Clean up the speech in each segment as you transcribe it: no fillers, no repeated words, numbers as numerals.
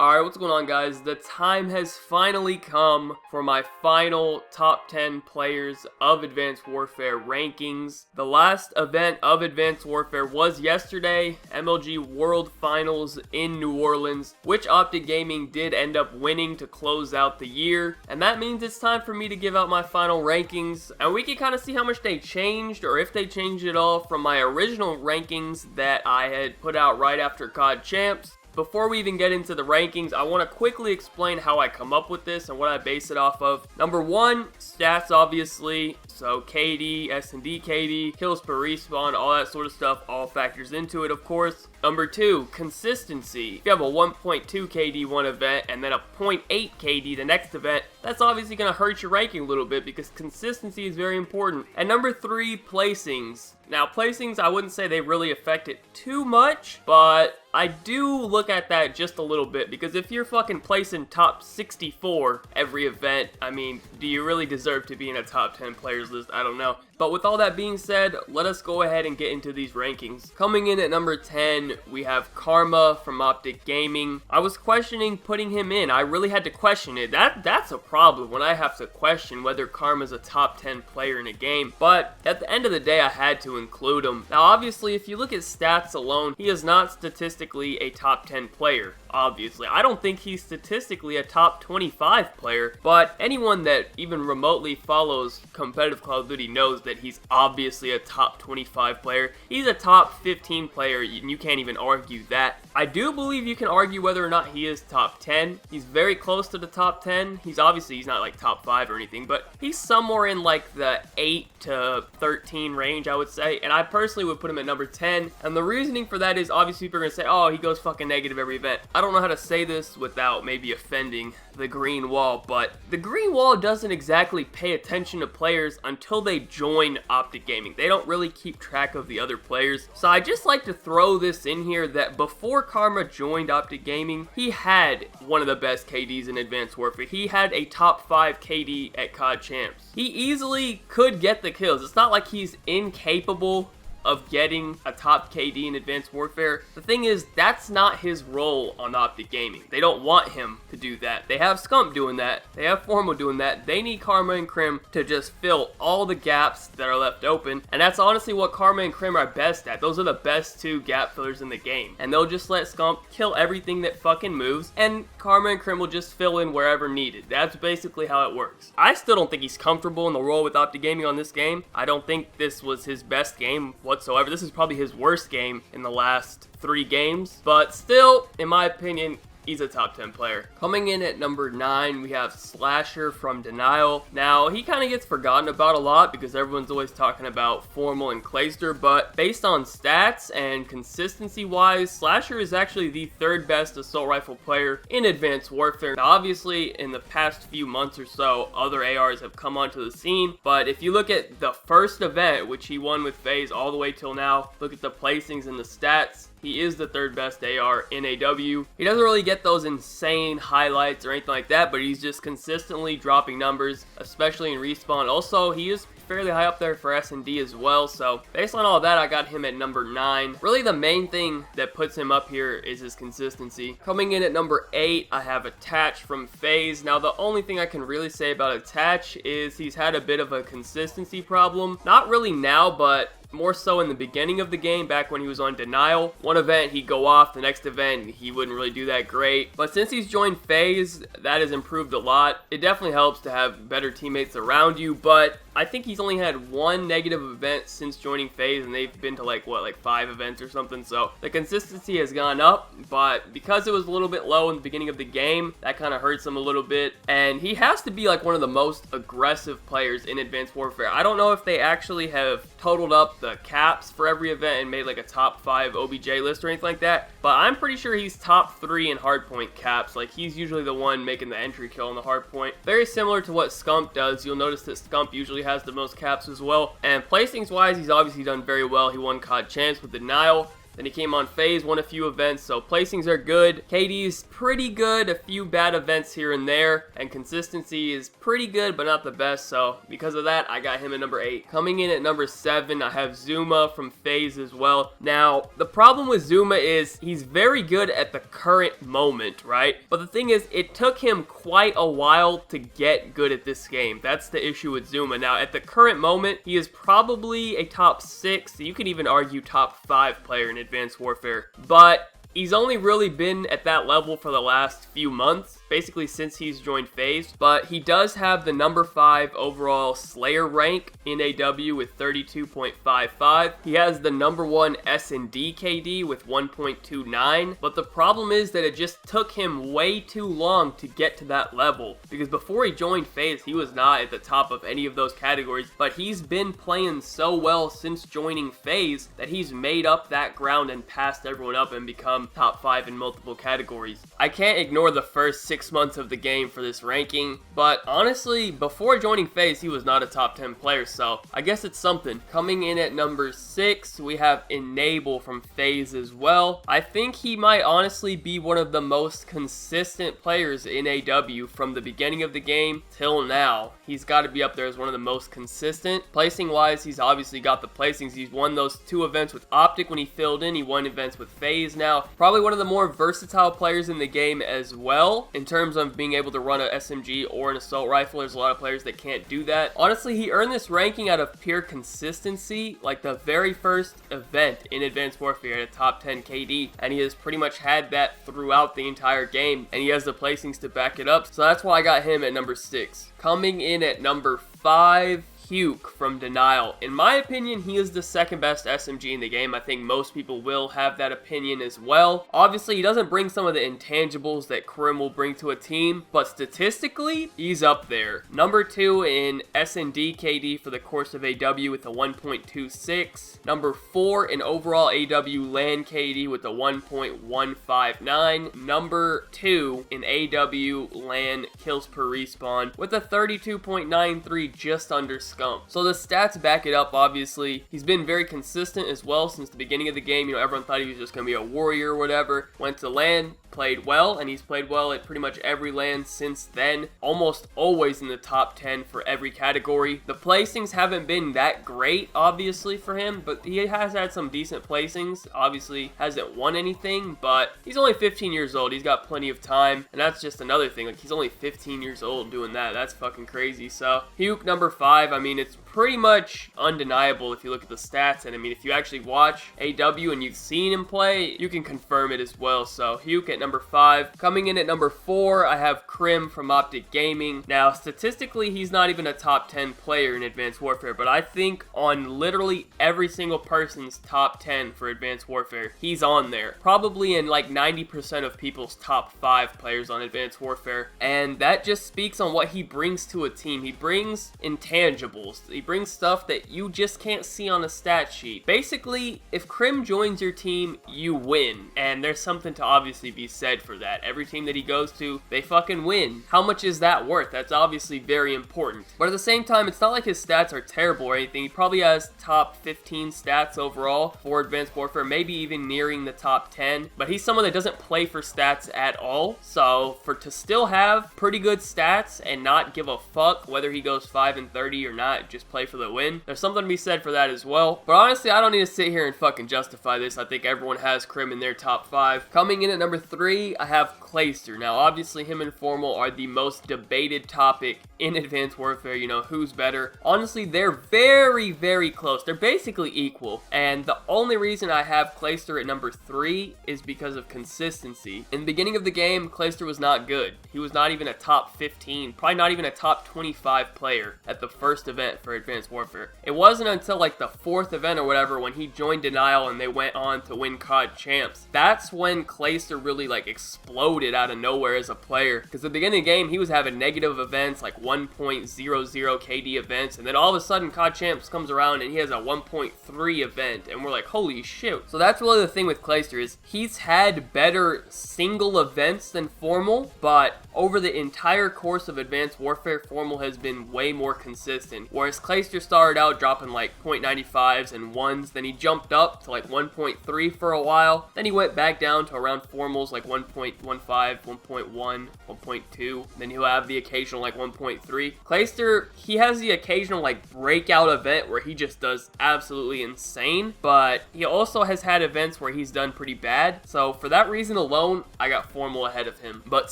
Alright, what's going on, guys? The time has finally come for my final top 10 players of Advanced Warfare rankings. The last event of Advanced Warfare was yesterday, MLG World Finals in New Orleans, which Optic Gaming did end up winning to close out the year. And that means it's time for me to give out my final rankings, and we can kind of see how much they changed, or if they changed at all, from my original rankings that I had put out right after COD Champs. Before we even get into the rankings, I want to quickly explain how I come up with this and what I base it off of. Number one, stats, obviously. So KD, S&D KD, kills per respawn, all that sort of stuff all factors into it, of course. Number two, consistency. If you have a 1.2 KD one event and then a 0.8 KD the next event, that's obviously going to hurt your ranking a little bit because consistency is very important. And number three, placings. Now, placings, I wouldn't say they really affect it too much, but I do look at that just a little bit, because if you're fucking placing top 64 every event, I mean, do you really deserve to be in a top 10 players list? I don't know. But with all that being said, let us go ahead and get into these rankings. Coming in at number 10, we have Karma from Optic Gaming. I was questioning putting him in. I really had to question it. That's a problem when I have to question whether Karma's a top 10 player in a game. But at the end of the day, I had to include him. Now, obviously, if you look at stats alone, he is not statistically a top 10 player. Obviously, I don't think he's statistically a top 25 player, but anyone that even remotely follows competitive Call of Duty knows that he's obviously a top 25 player. He's a top 15 player, and you can't even argue that. I do believe you can argue whether or not he is top 10. He's very close to the top 10. He's not like top 5 or anything, but he's somewhere in like the 8 to 13 range, I would say, and I personally would put him at number 10, and the reasoning for that is obviously people are going to say, oh, he goes fucking negative every event. I don't know how to say this without maybe offending the green wall, but the green wall doesn't exactly pay attention to players until they join Optic Gaming. They don't really keep track of the other players. So I just like to throw this in here that before Karma joined Optic Gaming, he had one of the best KDs in Advanced Warfare. He had a top 5 KD at COD Champs. He easily could get the kills. It's not like he's incapable of getting a top KD in Advanced Warfare. The thing is, that's not his role on Optic Gaming. They don't want him to do that. They have Scump doing that. They have Formal doing that. They need Karma and Crim to just fill all the gaps that are left open, and that's honestly what Karma and Crim are best at. Those are the best two gap fillers in the game, and they'll just let Scump kill everything that fucking moves, and Karma and Crim will just fill in wherever needed. That's basically how it works. I still don't think he's comfortable in the role with Optic Gaming on this game. I don't think this was his best game whatsoever. This is probably his worst game in the last 3 games, but still, in my opinion, he's a top 10 player. Coming in at number 9, we have Slasher from Denial. Now, he kind of gets forgotten about a lot because everyone's always talking about Formal and Clayster, but based on stats and consistency-wise, Slasher is actually the 3rd best assault rifle player in Advanced Warfare. Now, obviously, in the past few months or so, other ARs have come onto the scene, but if you look at the first event, which he won with FaZe all the way till now, look at the placings and the stats, he is the 3rd best AR in AW. He doesn't really get those insane highlights or anything like that, but he's just consistently dropping numbers, especially in respawn. Also, he is fairly high up there for S&D as well, so based on all that, I got him at number 9. Really, the main thing that puts him up here is his consistency. Coming in at number 8, I have Attach from FaZe. Now, the only thing I can really say about Attach is he's had a bit of a consistency problem. Not really now, but more so in the beginning of the game, back when he was on Denial. One event, he'd go off. The next event, he wouldn't really do that great. But since he's joined FaZe, that has improved a lot. It definitely helps to have better teammates around you, but I think he's only had 1 negative event since joining FaZe, and they've been to like 5 events or something, so the consistency has gone up, but because it was a little bit low in the beginning of the game, that kind of hurts him a little bit, and he has to be like one of the most aggressive players in Advanced Warfare. I don't know if they actually have totaled up the caps for every event and made like a top 5 OBJ list or anything like that, but I'm pretty sure he's top 3 in hardpoint caps. Like, he's usually the one making the entry kill on the hardpoint. Very similar to what Scump does. You'll notice that Scump usually has the most caps as well, and placings wise, he's obviously done very well. He won COD Champs with Denial. Then he came on phase, won a few events, so placings are good. KD's pretty good, a few bad events here and there, and consistency is pretty good, but not the best, so because of that, I got him at number 8. Coming in at number 7, I have Zuma from phase as well. Now, the problem with Zuma is he's very good at the current moment, right? But the thing is, it took him quite a while to get good at this game. That's the issue with Zuma. Now, at the current moment, he is probably a top 6, you could even argue top 5 player in Advanced Warfare, but he's only really been at that level for the last few months, basically since he's joined FaZe, but he does have the number 5 overall Slayer rank in AW with 32.55. He has the number 1 S&D KD with 1.29, but the problem is that it just took him way too long to get to that level, because before he joined FaZe, he was not at the top of any of those categories, but he's been playing so well since joining FaZe that he's made up that ground and passed everyone up and become top 5 in multiple categories. I can't ignore the first 6 months of the game for this ranking, but honestly, before joining FaZe, he was not a top 10 player, so I guess it's something. Coming in at number 6, we have Enable from FaZe as well. I think he might honestly be one of the most consistent players in AW from the beginning of the game till now. He's got to be up there as one of the most consistent. Placing wise, he's obviously got the placings. He's won those 2 events with Optic when he filled in. He won events with FaZe now. Probably one of the more versatile players in the game as well, in terms of being able to run an SMG or an assault rifle. There's a lot of players that can't do that. Honestly, he earned this ranking out of pure consistency, like the very first event in Advanced Warfare at a top 10 KD, and he has pretty much had that throughout the entire game, and he has the placings to back it up, so that's why I got him at number 6. Coming in at number 5, Huke from Denial. In my opinion, he is the second best SMG in the game. I think most people will have that opinion as well. Obviously, he doesn't bring some of the intangibles that Krim will bring to a team, but statistically, he's up there. Number 2 in S&D KD for the course of AW with a 1.26. Number 4 in overall AW LAN KD with a 1.159. Number 2 in AW LAN kills per respawn with a 32.93, just under Scum. So the stats back it up, obviously. He's been very consistent as well since the beginning of the game. You know, everyone thought he was just going to be a warrior or whatever. Went to LAN, played well, and he's played well at pretty much every LAN since then. Almost always in the top 10 for every category. The placings haven't been that great, obviously, for him, but he has had some decent placings. Obviously, hasn't won anything, but he's only 15 years old. He's got plenty of time, and that's just another thing. Like, he's only 15 years old doing that. That's fucking crazy. So, Huke, number 5, I mean, it's pretty much undeniable if you look at the stats, and I mean, if you actually watch AW and you've seen him play, you can confirm it as well. So, Huke at number 5. Coming in at number 4, I have Krim from Optic Gaming. Now, statistically, he's not even a top 10 player in Advanced Warfare, but I think on literally every single person's top 10 for Advanced Warfare, he's on there. Probably in like 90% of people's top 5 players on Advanced Warfare, and that just speaks on what he brings to a team. He brings intangibles. He brings stuff that you just can't see on a stat sheet. Basically, if Krim joins your team, you win, and there's something to obviously be said for that. Every team that he goes to, they fucking win. How much is that worth? That's obviously very important. But at the same time, it's not like his stats are terrible or anything. He probably has top 15 stats overall for Advanced Warfare, maybe even nearing the top 10. But he's someone that doesn't play for stats at all. So to still have pretty good stats and not give a fuck whether he goes 5 and 30 or not, just play for the win, there's something to be said for that as well. But honestly, I don't need to sit here and fucking justify this. I think everyone has Krim in their top 5. Coming in at number 3, I have Clayster. Now, obviously, him and Formal are the most debated topic in Advanced Warfare. You know, who's better? Honestly, they're very, very close. They're basically equal. And the only reason I have Clayster at number 3 is because of consistency. In the beginning of the game, Clayster was not good. He was not even a top 15, probably not even a top 25 player at the first event for Advanced Warfare. It wasn't until like the 4th event or whatever when he joined Denial and they went on to win COD Champs. That's when Clayster really like exploded out of nowhere as a player, because at the beginning of the game he was having negative events like 1.00 KD events, and then all of a sudden COD Champs comes around and he has a 1.3 event, and we're like, holy shit. So that's really the thing with Clayster, is he's had better single events than Formal, but over the entire course of Advanced Warfare, Formal has been way more consistent, whereas Clayster started out dropping like 0.95s and 1s, then he jumped up to like 1.3 for a while, then he went back down to around formals like 1.15, 1.1, 1.2, then he'll have the occasional like 1.3. Clayster, he has the occasional like breakout event where he just does absolutely insane, but he also has had events where he's done pretty bad, so for that reason alone, I got formal ahead of him. But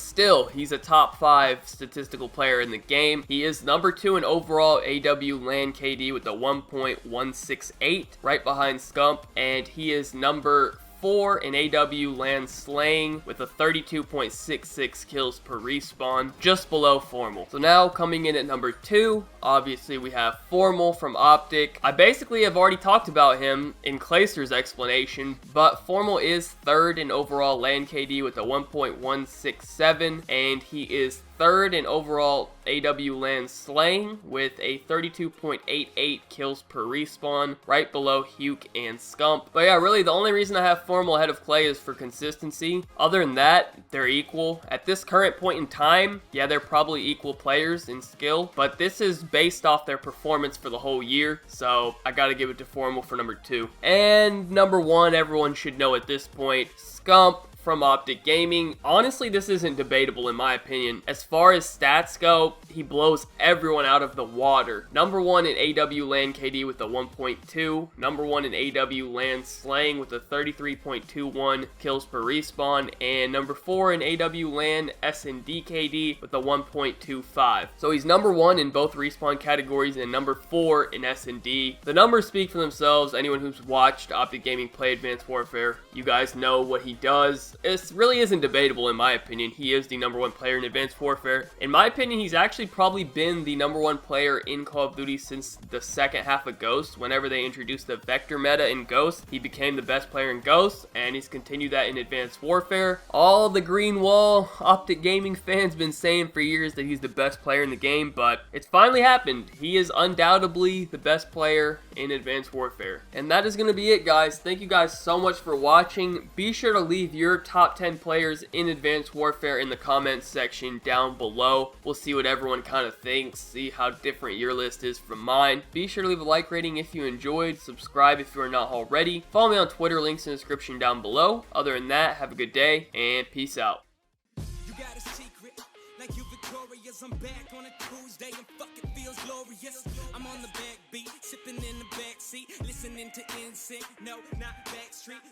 still, he's a top 5 statistical player in the game. He is number 2 in overall AW LAN KD with a 1.168, right behind Scump, and he is number 4 in AW LAN slaying with a 32.66 kills per respawn, just below Formal. So now coming in at number 2, obviously we have Formal from Optic. I basically have already talked about him in Clayster's explanation, but Formal is 3rd in overall LAN KD with a 1.167, and he is 3rd in overall AW LAN slaying with a 32.88 kills per respawn, right below Huke and Scump. But yeah, really the only reason I have Formal ahead of Clay is for consistency. Other than that, they're equal. At this current point in time, yeah, they're probably equal players in skill, but this is based off their performance for the whole year, so I gotta give it to Formal for number 2. And number 1, everyone should know at this point, Scump from Optic Gaming. Honestly, this isn't debatable in my opinion. As far as stats go, he blows everyone out of the water. Number 1 in AW LAN KD with a 1.2. Number 1 in AW LAN slaying with a 33.21 kills per respawn. And number 4 in AW LAN S&D KD with a 1.25. So he's number 1 in both respawn categories and number 4 in S&D. The numbers speak for themselves. Anyone who's watched Optic Gaming play Advanced Warfare, you guys know what he does. It really isn't debatable in my opinion. He is the number 1 player in Advanced Warfare. In my opinion, he's actually probably been the number 1 player in Call of Duty since the second half of Ghost. Whenever they introduced the Vector meta in Ghost, he became the best player in Ghost, and he's continued that in Advanced Warfare. All the Green Wall Optic Gaming fans been saying for years that he's the best player in the game, but it's finally happened. He is undoubtedly the best player in Advanced Warfare. And that is going to be it, guys. Thank you guys so much for watching. Be sure to leave your top 10 players in Advanced Warfare in the comments section down below. We'll see what everyone kind of thinks, see how different your list is from mine. Be sure to leave a like rating if you enjoyed, subscribe if you are not already. Follow me on Twitter, links in the description down below. Other than that, have a good day, and peace out. You got a secret, like you victorious. I'm back on a Tuesday and fucking feels glorious. I'm on the backbeat, sipping in the backseat, listening to NSYNC, no, not Backstreet.